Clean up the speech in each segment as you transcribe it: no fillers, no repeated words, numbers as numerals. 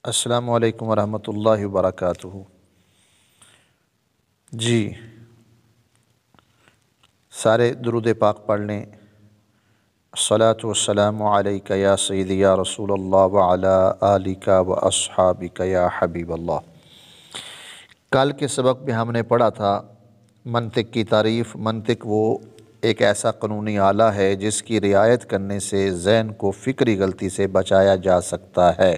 السلام علیکم ورحمۃ اللہ وبرکاتہ۔ جی سارے درود پاک پڑھ لیں۔ الصلاۃ والسلام علیک یا سیدی یا رسول اللہ وعلی آلک و اصحابک یا حبیب اللہ۔ کل کے سبق میں ہم نے پڑھا تھا منطق کی تعریف۔ منطق وہ ایک ایسا قانونی آلہ ہے جس کی رعایت کرنے سے ذہن کو فکری غلطی سے بچایا جا سکتا ہے۔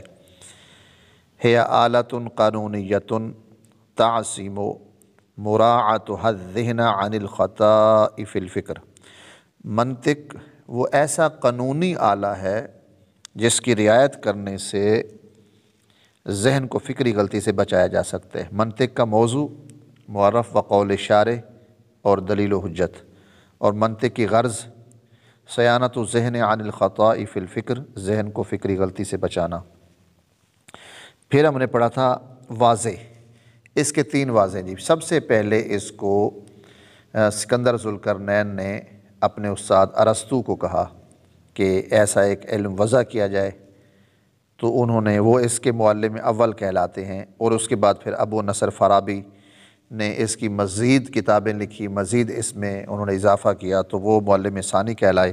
ہے آلۃ قانونیۃ تعصم مراعاتها الذہن عن الخطاء فی الفکر۔ منطق وہ ایسا قانونی آلہ ہے جس کی رعایت کرنے سے ذہن کو فکری غلطی سے بچایا جا سکتا ہے۔ منطق کا موضوع معرف و قول شارع اور دلیل و حجت، اور منطق کی غرض صیانت الذہن عن الخطاء فی الفکر، ذہن کو فکری غلطی سے بچانا۔ پھر ہم نے پڑھا تھا واضح، اس کے 3 واضح جی۔ سب سے پہلے اس کو سکندر ذوالقرنین نے اپنے استاد ارسطو کو کہا کہ ایسا ایک علم وضع کیا جائے، تو انہوں نے، وہ اس کے معلم اول کہلاتے ہیں، اور اس کے بعد پھر ابو نصر فارابی نے اس کی مزید کتابیں لکھی، مزید اس میں انہوں نے اضافہ کیا، تو وہ معلم ثانی کہلائے،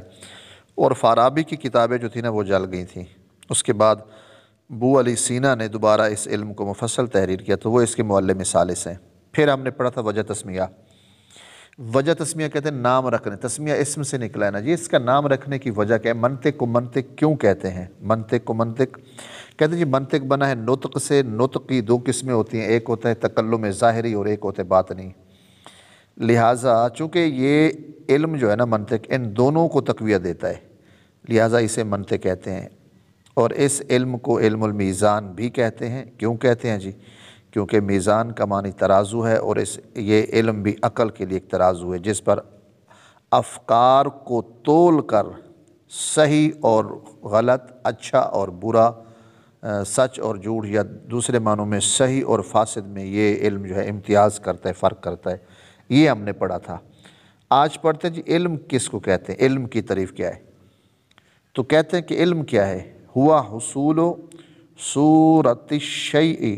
اور فارابی کی کتابیں جو تھیں نا وہ جل گئی تھیں۔ اس کے بعد ابو علی سینا نے دوبارہ اس علم کو مفصل تحریر کیا، تو وہ اس کے معلم ثالث ہیں۔ پھر ہم نے پڑھا تھا وجہ تسمیہ۔ وجہ تسمیہ کہتے ہیں نام رکھنے، تسمیہ اسم سے نکلا ہے نا جی، اس کا نام رکھنے کی وجہ کیا ہے؟ منطق کو منطق کیوں کہتے ہیں؟ منطق کو منطق کہتے ہیں جی، منطق بنا ہے نطق سے۔ نطق کی 2 قسمیں ہوتی ہیں، ایک ہوتا ہے تکلم ظاہری اور ایک ہوتا ہے باطنی۔ لہٰذا چونکہ یہ علم جو ہے نا منطق، ان دونوں کو تقویت دیتا ہے، لہٰذا اسے منطق کہتے ہیں۔ اور اس علم کو علم المیزان بھی کہتے ہیں۔ کیوں کہتے ہیں جی؟ کیونکہ میزان کا معنی ترازو ہے، اور یہ علم بھی عقل کے لیے ایک ترازو ہے جس پر افکار کو تول کر صحیح اور غلط، اچھا اور برا، سچ اور جھوٹ، یا دوسرے معنوں میں صحیح اور فاسد میں یہ علم جو ہے امتیاز کرتا ہے، فرق کرتا ہے۔ یہ ہم نے پڑھا تھا۔ آج پڑھتے ہیں جی علم کس کو کہتے ہیں، علم کی تعریف کیا ہے؟ تو کہتے ہیں کہ علم کیا ہے؟ ہوا حصول صورت الشیء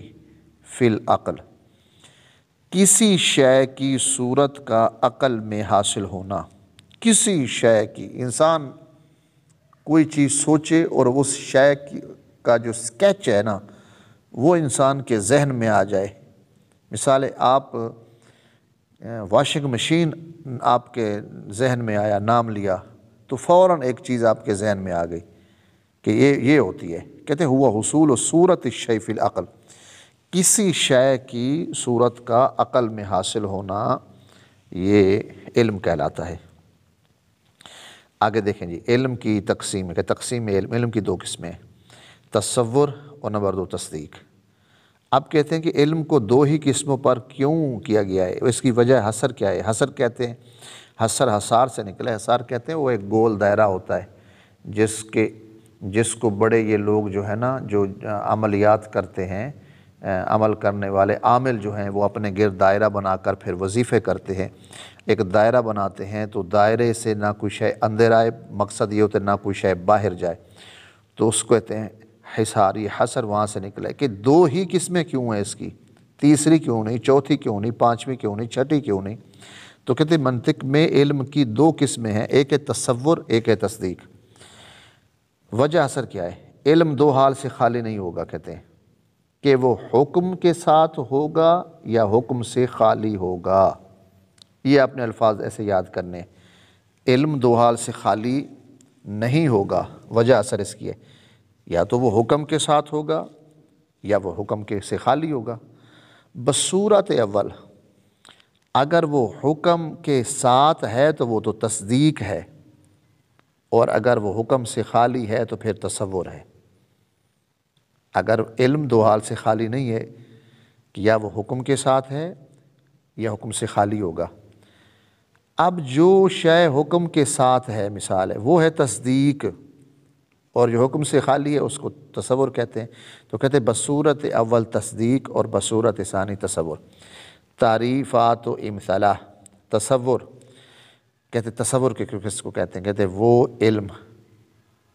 فی العقل، کسی شے کی صورت کا عقل میں حاصل ہونا۔ کسی شے کی، انسان کوئی چیز سوچے اور اس شے کا جو سکیچ ہے نا وہ انسان کے ذہن میں آ جائے۔ مثال آپ واشنگ مشین آپ کے ذہن میں آیا، نام لیا، تو فوراً ایک چیز آپ کے ذہن میں آ گئی کہ یہ ہوتی ہے۔ کہتے ہیں ہوا حصول صورت الشیء فی العقل، کسی شے کی صورت کا عقل میں حاصل ہونا، یہ علم کہلاتا ہے۔ آگے دیکھیں جی، علم کی تقسیم ہے۔ تقسیم علم کی 2 قسمیں، تصور اور نمبر 2 تصدیق۔ اب کہتے ہیں کہ علم کو 2 ہی قسموں پر کیوں کیا گیا ہے؟ اس کی وجہ حصر کیا ہے؟ حصر کہتے ہیں، حصر حصار سے نکلا ہے۔ حصار کہتے ہیں وہ ایک گول دائرہ ہوتا ہے جس کو بڑے یہ لوگ جو ہے نا، جو عملیات کرتے ہیں، عمل کرنے والے عامل جو ہیں، وہ اپنے گرد دائرہ بنا کر پھر وظیفے کرتے ہیں۔ ایک دائرہ بناتے ہیں تو دائرے سے نہ کوئی شے اندر آئے، مقصد یہ ہوتا ہے نہ کوئی شے باہر جائے، تو اس کو کہتے ہیں حصار۔ یہ حصر وہاں سے نکلا ہے کہ 2 ہی قسمیں کیوں ہیں اس کی، تیسری کیوں نہیں، چوتھی کیوں نہیں، 5ویں کیوں نہیں، 6ٹھی کیوں نہیں؟ تو کہتے ہیں منطق میں علم کی 2 قسمیں ہیں، ایک ہے تصور، ایک ہے تصدیق۔ وجہ اثر کیا ہے؟ علم 2 حال سے خالی نہیں ہوگا، کہتے ہیں کہ وہ حکم کے ساتھ ہوگا یا حکم سے خالی ہوگا۔ یہ اپنے الفاظ ایسے یاد کرنے، علم 2 حال سے خالی نہیں ہوگا۔ وجہ اثر اس کی ہے، یا تو وہ حکم کے ساتھ ہوگا یا وہ حکم کے سے خالی ہوگا۔ بصورت اول، اگر وہ حکم کے ساتھ ہے تو وہ تو تصدیق ہے، اور اگر وہ حکم سے خالی ہے تو پھر تصور ہے۔ اگر علم 2 حال سے خالی نہیں ہے کہ یا وہ حکم کے ساتھ ہے یا حکم سے خالی ہوگا۔ اب جو شے حکم کے ساتھ ہے، مثال ہے، وہ ہے تصدیق، اور جو حکم سے خالی ہے اس کو تصور کہتے ہیں۔ تو کہتے ہیں بصورت اول تصدیق اور بصورت ثانی تصور۔ تعریفات و امثلہ، تصور کہتے ہیں، تصور کے کس کو کہتے ہیں؟ کہتے ہیں وہ علم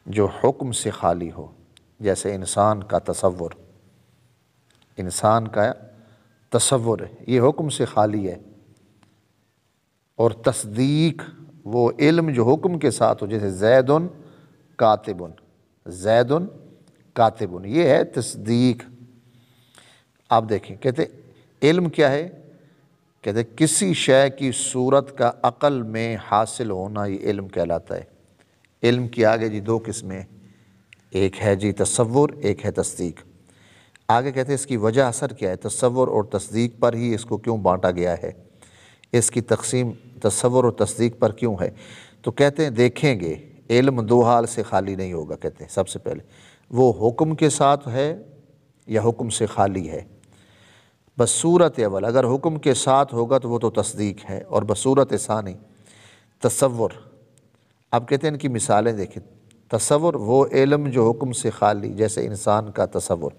جو حکم سے خالی ہو، جیسے انسان کا تصور، انسان کا تصور ہے یہ حکم سے خالی ہے، اور تصدیق وہ علم جو حکم کے ساتھ ہو، جیسے زیدن کاتبن، زیدن کاتبن، یہ ہے تصدیق۔ آپ دیکھیں کہتے علم کیا ہے، کہتے کسی شے کی صورت کا عقل میں حاصل ہونا یہ علم کہلاتا ہے۔ علم کی آگے جی دو قسمیں، ایک ہے جی تصور، ایک ہے تصدیق۔ آگے کہتے ہیں اس کی وجہ اثر کیا ہے، تصور اور تصدیق پر ہی اس کو کیوں بانٹا گیا ہے، اس کی تقسیم تصور اور تصدیق پر کیوں ہے؟ تو کہتے ہیں دیکھیں گے علم دو حال سے خالی نہیں ہوگا۔ کہتے ہیں سب سے پہلے وہ حکم کے ساتھ ہے یا حکم سے خالی ہے۔ بصورت اول اگر حکم کے ساتھ ہوگا تو وہ تو تصدیق ہے، اور بصورت ثانی تصور۔ اب کہتے ہیں ان کی مثالیں دیکھیں، تصور وہ علم جو حکم سے خالی، جیسے انسان کا تصور،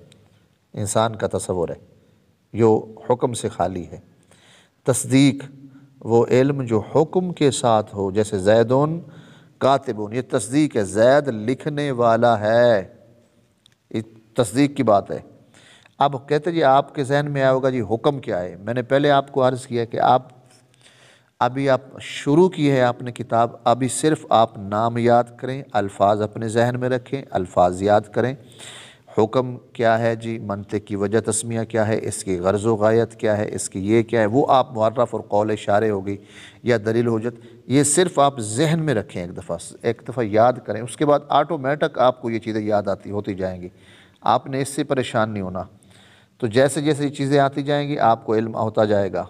انسان کا تصور ہے جو حکم سے خالی ہے۔ تصدیق وہ علم جو حکم کے ساتھ ہو، جیسے زیدون کاتبون، یہ تصدیق ہے، زید لکھنے والا ہے، یہ تصدیق کی بات ہے۔ اب کہتے جی آپ کے ذہن میں آیا ہوگا جی حکم کیا ہے۔ میں نے پہلے آپ کو عرض کیا کہ ابھی آپ شروع کی ہے آپ نے کتاب، ابھی صرف آپ نام یاد کریں، الفاظ اپنے ذہن میں رکھیں، الفاظ یاد کریں۔ حکم کیا ہے جی، منطق کی وجہ تسمیہ کیا ہے، اس کی غرض و غایت کیا ہے، اس کی یہ کیا ہے، وہ آپ معرف اور قول اشارے ہوگی یا دلیل حجت، یہ صرف آپ ذہن میں رکھیں، ایک دفعہ یاد کریں، اس کے بعد آٹومیٹک آپ کو یہ چیزیں یاد ہوتی جائیں گی، آپ نے اس سے پریشان نہیں ہونا۔ تو جیسے جیسے یہ چیزیں آتی جائیں گی آپ کو علم ہوتا جائے گا۔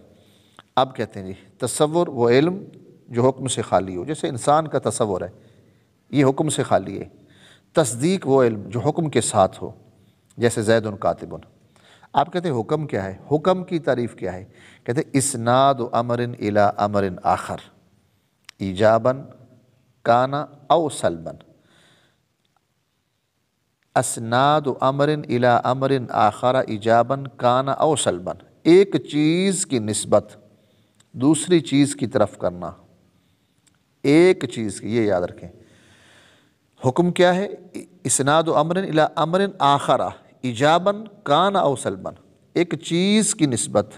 اب کہتے ہیں جی تصور وہ علم جو حکم سے خالی ہو، جیسے انسان کا تصور ہے یہ حکم سے خالی ہے۔ تصدیق وہ علم جو حکم کے ساتھ ہو، جیسے زید کاتبن۔ آپ کہتے ہیں حکم کیا ہے، حکم کی تعریف کیا ہے، کہتے ہیں اسناد امر الی امر آخر ایجاباً کان او سلبا۔ اسناد امر الی امر آخر ایجاباً کان او سلبا، ایک چیز کی نسبت دوسری چیز کی طرف کرنا، ایک چیز کی، یہ یاد رکھیں۔ حکم کیا ہے، اسناد امر الی امر آخر ایجاباً کان او سلبا، ایک چیز کی نسبت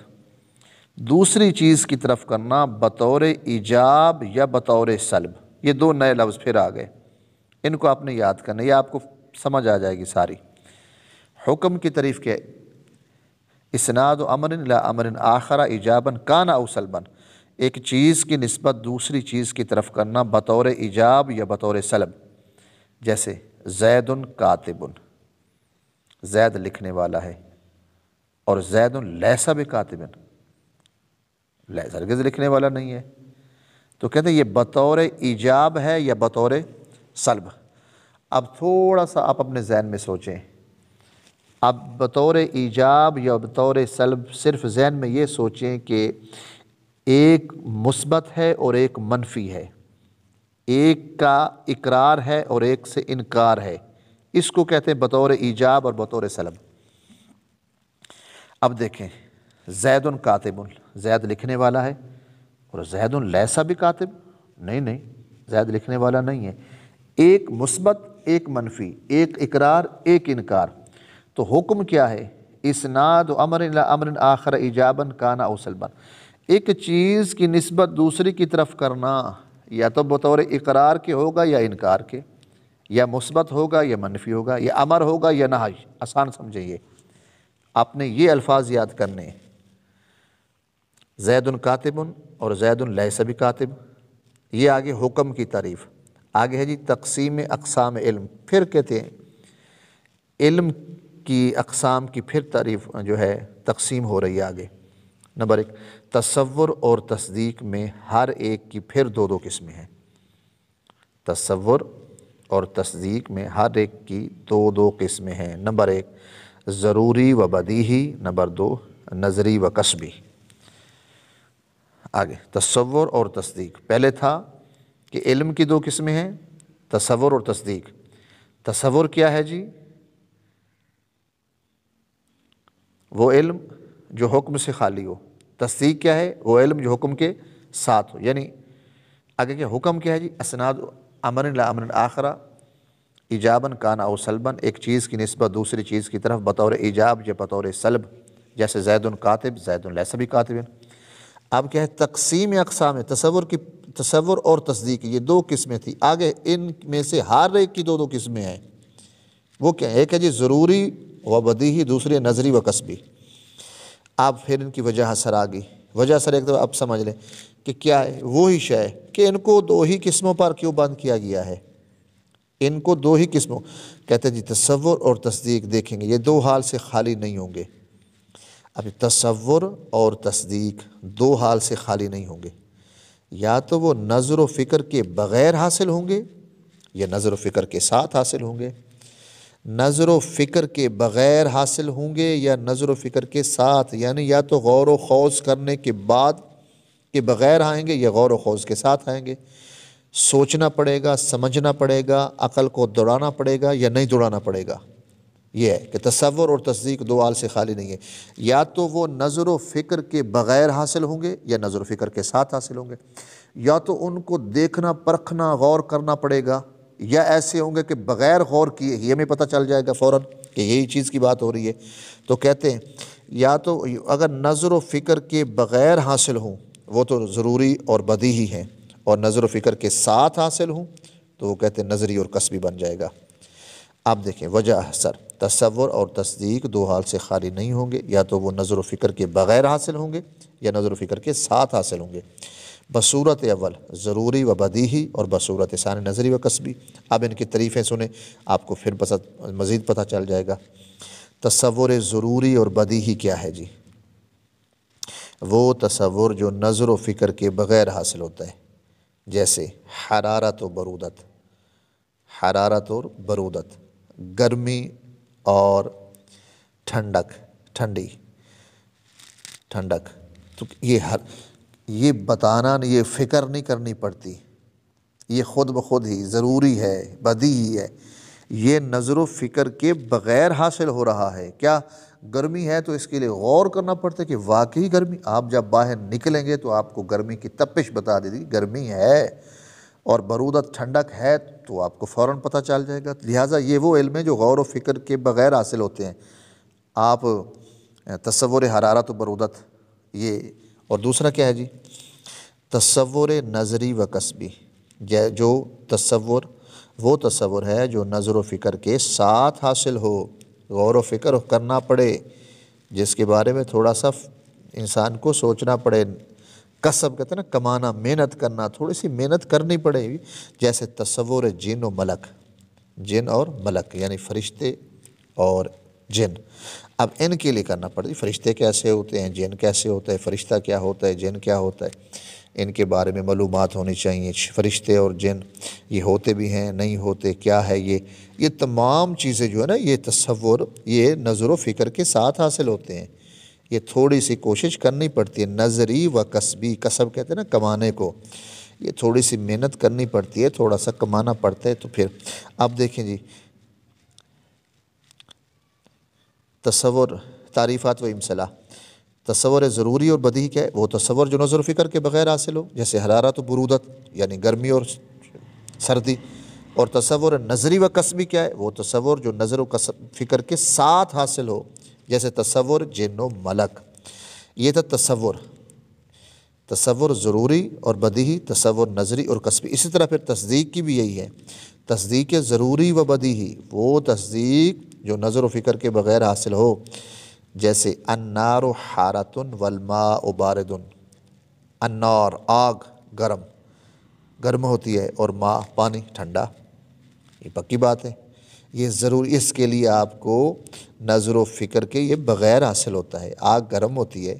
دوسری چیز کی طرف کرنا بطور ایجاب یا بطور سلب۔ یہ دو نئے لفظ پھر آ گئے، ان کو آپ نے یاد کرنا، یہ آپ کو سمجھ آ جائے گی ساری۔ حکم کی تعریف کیا ہے، اسناد امر الی امر آخر ایجاباً کان او سلبا، ایک چیز کی نسبت دوسری چیز کی طرف کرنا بطور ایجاب یا بطور سلب۔ جیسے زید کاتب، زید لکھنے والا ہے، اور زید لیس بکاتب، لیس ہرگز لکھنے والا نہیں ہے۔ تو کہتے ہیں یہ بطور ایجاب ہے یا بطور سلب۔ اب تھوڑا سا آپ اپنے ذہن میں سوچیں، اب بطور ایجاب یا بطور سلب صرف ذہن میں یہ سوچیں کہ ایک مثبت ہے اور ایک منفی ہے، ایک کا اقرار ہے اور ایک سے انکار ہے، اس کو کہتے ہیں بطور ایجاب اور بطور سلب۔ اب دیکھیں زید کاتب، زید لکھنے والا ہے، اور زید لیس بکاتب، نہیں زید لکھنے والا نہیں ہے، ایک مثبت ایک منفی، ایک اقرار ایک انکار۔ تو حکم کیا ہے، اسناد امر الی امر آخر ایجاباً کان او سلبا، ایک چیز کی نسبت دوسری کی طرف کرنا یا تو بطور اقرار کے ہوگا یا انکار کے، یا مثبت ہوگا یا منفی ہوگا، یا امر ہوگا یا نہی۔ آسان سمجھیں، یہ آپ نے یہ الفاظ یاد کرنے ہیں، زید کاتب اور زید لیس بکاتب۔ یہ آگے حکم کی تعریف، آگے ہے جی تقسیم اقسام علم۔ پھر کہتے ہیں علم کی اقسام کی پھر تعریف جو ہے تقسیم ہو رہی ہے آگے۔ نمبر ایک، تصور اور تصدیق میں ہر ایک کی پھر دو قسمیں ہیں۔ تصور اور تصدیق میں ہر ایک کی دو قسمیں ہیں۔ نمبر ایک ضروری و بدیہی، نمبر دو نظری و کسبی۔ آگے تصور اور تصدیق، پہلے تھا کہ علم کی دو قسمیں ہیں، تصور اور تصدیق۔ تصور کیا ہے جی، وہ علم جو حکم سے خالی ہو۔ تصدیق کیا ہے، وہ علم جو حکم کے ساتھ ہو۔ یعنی آگے کیا حکم کیا ہے جی، اسناد امر الی امر آخر ایجاباً کان او سلباً، ایک چیز کی نسبت دوسری چیز کی طرف بطور ایجاب یا بطور سلب، جیسے زید کاتب، زید لیس بھی کاتب۔ اب کیا ہے تقسیم اقسام تصور اور تصدیق، یہ دو قسمیں تھیں، آگے ان میں سے ہر ایک کی دو قسمیں ہیں۔ وہ کیا ہے؟ ایک ہے جی ضروری و بدیہی، دوسری نظری و قصبی۔ اب پھر ان کی وجہ سر آ گئی، وجہ سر ایک دفعہ اب سمجھ لیں کہ کیا ہے وہی شے ہے کہ ان کو دو ہی قسموں پر کیوں بند کیا گیا ہے، ان کو دو ہی قسموں، کہتے ہیں جی تصور اور تصدیق دیکھیں گے یہ دو حال سے خالی نہیں ہوں گے۔ اب تصور اور تصدیق دو حال سے خالی نہیں ہوں گے، یا تو وہ نظر و فکر کے بغیر حاصل ہوں گے یا نظر و فکر کے ساتھ حاصل ہوں گے۔ نظر و فکر کے بغیر حاصل ہوں گے یا نظر و فکر کے ساتھ، یعنی یا تو غور و خوض کرنے کے بعد کے بغیر آئیں گے یا غور و خوض کے ساتھ آئیں گے۔ سوچنا پڑے گا، سمجھنا پڑے گا، عقل کو دوڑانا پڑے گا یا نہیں دوڑانا پڑے گا۔ یہ ہے کہ تصور اور تصدیق دو حال سے خالی نہیں ہے، یا تو وہ نظر و فکر کے بغیر حاصل ہوں گے یا نظر و فکر کے ساتھ حاصل ہوں گے، یا تو ان کو دیکھنا، پرکھنا، غور کرنا پڑے گا، یا ایسے ہوں گے کہ بغیر غور کیے ہی ہمیں پتہ چل جائے گا فوراً کہ یہی چیز کی بات ہو رہی ہے۔ تو کہتے ہیں یا تو اگر نظر و فکر کے بغیر حاصل ہوں وہ تو ضروری اور بدیہی ہیں، اور نظر و فکر کے ساتھ حاصل ہوں تو وہ کہتے ہیں نظری اور قصبی بن جائے گا۔ آپ دیکھیں وجہ سر، تصور اور تصدیق دو حال سے خالی نہیں ہوں گے، یا تو وہ نظر و فکر کے بغیر حاصل ہوں گے یا نظر و فکر کے ساتھ حاصل ہوں گے۔ بصورت اول ضروری و بدیہی، اور بصورت ثانی نظری و قصبی۔ اب ان کی تعریفیں سنیں، آپ کو پھر مزید پتہ چل جائے گا۔ تصور ضروری اور بدیہی کیا ہے جی؟ وہ تصور جو نظر و فکر کے بغیر حاصل ہوتا ہے، جیسے حرارت و برودت، حرارت اور برودت، گرمی اور ٹھنڈک، ٹھنڈک، تو یہ بتانا، یہ فکر نہیں کرنی پڑتی، یہ خود بخود ہی ضروری ہے، بدیہی ہے، یہ نظر و فکر کے بغیر حاصل ہو رہا ہے۔ کیا گرمی ہے تو اس کے لیے غور کرنا پڑتا ہے کہ واقعی گرمی، آپ جب باہر نکلیں گے تو آپ کو گرمی کی تپش بتا دے گی، گرمی ہے، اور برودت ٹھنڈک ہے تو آپ کو فوراً پتہ چل جائے گا۔ لہٰذا یہ وہ علم ہے جو غور و فکر کے بغیر حاصل ہوتے ہیں۔ آپ تصور حرارت و برودت، یہ، اور دوسرا کیا ہے جی؟ تصور نظری و قصبی، جو تصور، وہ تصور ہے جو نظر و فکر کے ساتھ حاصل ہو، غور و فکر کرنا پڑے، جس کے بارے میں تھوڑا سا انسان کو سوچنا پڑے، کسب کہتے ہیں نا، کمانا، محنت کرنا، تھوڑی سی محنت کرنی پڑے گی، جیسے تصور جن و ملک، جن اور ملک یعنی فرشتے اور جن۔ اب ان کے لیے کرنا پڑے، فرشتے کیسے ہوتے ہیں، جن کیسے ہوتا ہے، فرشتہ کیا ہوتا ہے، جن کیا ہوتا ہے، ان کے بارے میں معلومات ہونی چاہیے۔ فرشتے اور جن یہ ہوتے بھی ہیں، نہیں ہوتے، کیا ہے یہ تمام چیزیں جو ہے نا، یہ تصور، یہ نظر و فکر کے ساتھ حاصل ہوتے ہیں۔ یہ تھوڑی سی کوشش کرنی پڑتی ہے، نظری و قصبی، کسب کہتے ہیں نا کمانے کو، یہ تھوڑی سی محنت کرنی پڑتی ہے، تھوڑا سا کمانا پڑتا ہے۔ تو پھر اب دیکھیں جی، تصور، تعریفات و امثلہ۔ تصور ضروری اور بدیہی کیا ہے؟ وہ تصور جو نظر و فکر کے بغیر حاصل ہو، جیسے حرارت و برودت یعنی گرمی اور سردی۔ اور تصور نظری و قصبی کیا ہے؟ وہ تصور جو نظر و فکر کے ساتھ حاصل ہو، جیسے تصور جن و ملک۔ یہ تھا تصور، تصور ضروری اور بدیہی، تصور نظری اور قصبی۔ اسی طرح پھر تصدیق کی بھی یہی ہے، تصدیق ضروری و بدیہی، وہ تصدیق جو نظر و فکر کے بغیر حاصل ہو، جیسے النار حارۃ والماء بارد۔ النار آگ، گرم ہوتی ہے، اور ماء پانی ٹھنڈا، یہ پکی بات ہے، یہ ضروری، اس کے لیے آپ کو نظر و فکر کے یہ بغیر حاصل ہوتا ہے۔ آگ گرم ہوتی ہے،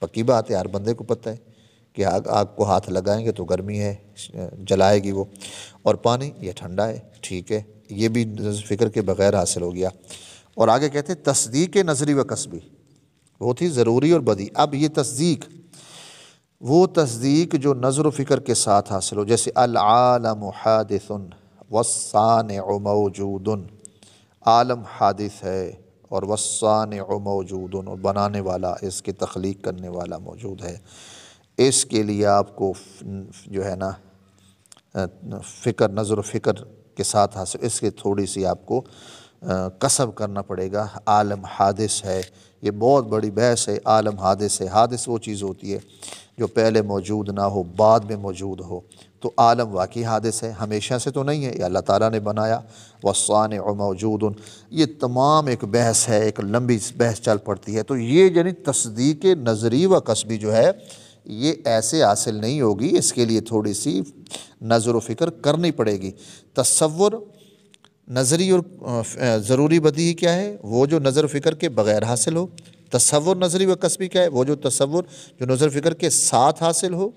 پکی بات ہے، ہر بندے کو پتہ ہے کہ آگ کو ہاتھ لگائیں گے تو گرمی ہے، جلائے گی وہ، اور پانی یہ ٹھنڈا ہے، ٹھیک ہے، یہ بھی نظر فکر کے بغیر حاصل ہو گیا۔ اور آگے کہتے ہیں تصدیق نظری و قصبی، وہ تھی ضروری اور بدیہی۔ اب یہ تصدیق، وہ تصدیق جو نظر و فکر کے ساتھ حاصل ہو، جیسے العالم حادث والصانع موجود، عالم حادث ہے اور والصانع موجود، اور بنانے والا، اس کی تخلیق کرنے والا موجود ہے۔ اس کے لیے آپ کو جو ہے نا فکر، نظر و فکر کے ساتھ حاصل، اس کے تھوڑی سی آپ کو کسب کرنا پڑے گا۔ عالم حادث ہے، یہ بہت بڑی بحث ہے۔ عالم حادث ہے، حادث وہ چیز ہوتی ہے جو پہلے موجود نہ ہو بعد میں موجود ہو، تو عالم واقعی حادث ہے، ہمیشہ سے تو نہیں ہے، یہ اللہ تعالیٰ نے بنایا۔ والصانع موجود، یہ تمام ایک بحث ہے، ایک لمبی بحث چل پڑتی ہے۔ تو یہ یعنی تصدیق نظری و قصبی جو ہے یہ ایسے حاصل نہیں ہوگی، اس کے لیے تھوڑی سی نظر و فکر کرنی پڑے گی۔ تصور نظری اور ضروری بدیہی کیا ہے؟ وہ جو نظر و فکر کے بغیر حاصل ہو۔ تصور نظری و قصبی کیا ہے؟ وہ جو تصور جو نظر و فکر کے ساتھ حاصل ہو۔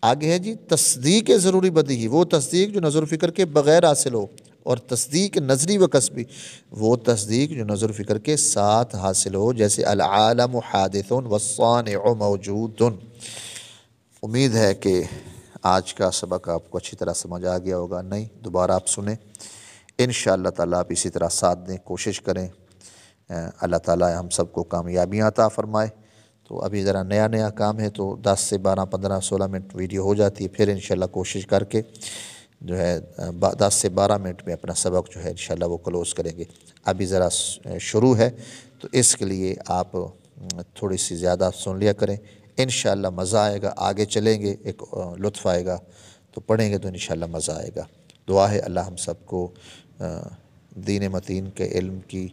آگے ہے جی تصدیق ضروری بدیہی، وہ تصدیق جو نظر و فکر کے بغیر حاصل ہو، اور تصدیق نظری و قصبی وہ تصدیق جو نظر و فکر کے ساتھ حاصل ہو، جیسے العالم حادث والصانع موجود۔ امید ہے کہ آج کا سبق آپ کو اچھی طرح سمجھ آ گیا ہوگا، نہیں دوبارہ آپ سنیں انشاءاللہ تعالیٰ، آپ اسی طرح ساتھ دیں، کوشش کریں، اللہ تعالیٰ ہم سب کو کامیابیاں عطا فرمائے۔ تو ابھی ذرا نیا کام ہے، تو 10 سے 12 15 16 منٹ ویڈیو ہو جاتی ہے، پھر انشاءاللہ کوشش کر کے جو ہے 10 سے 12 منٹ میں اپنا سبق جو ہے انشاءاللہ وہ کلوز کریں گے۔ ابھی ذرا شروع ہے، تو اس کے لیے آپ تھوڑی سی زیادہ سن لیا کریں، انشاءاللہ مزہ آئے گا، آگے چلیں گے ایک لطف آئے گا، تو پڑھیں گے تو انشاءاللہ مزہ آئے گا۔ دعا ہے اللہ ہم سب کو دین متین کے علم کی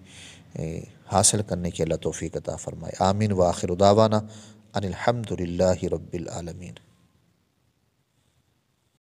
حاصل کرنے کی اللہ توفیق عطا فرمائے۔ آمین۔ وآخر دعوانا ان الحمد للہ رب العالمین۔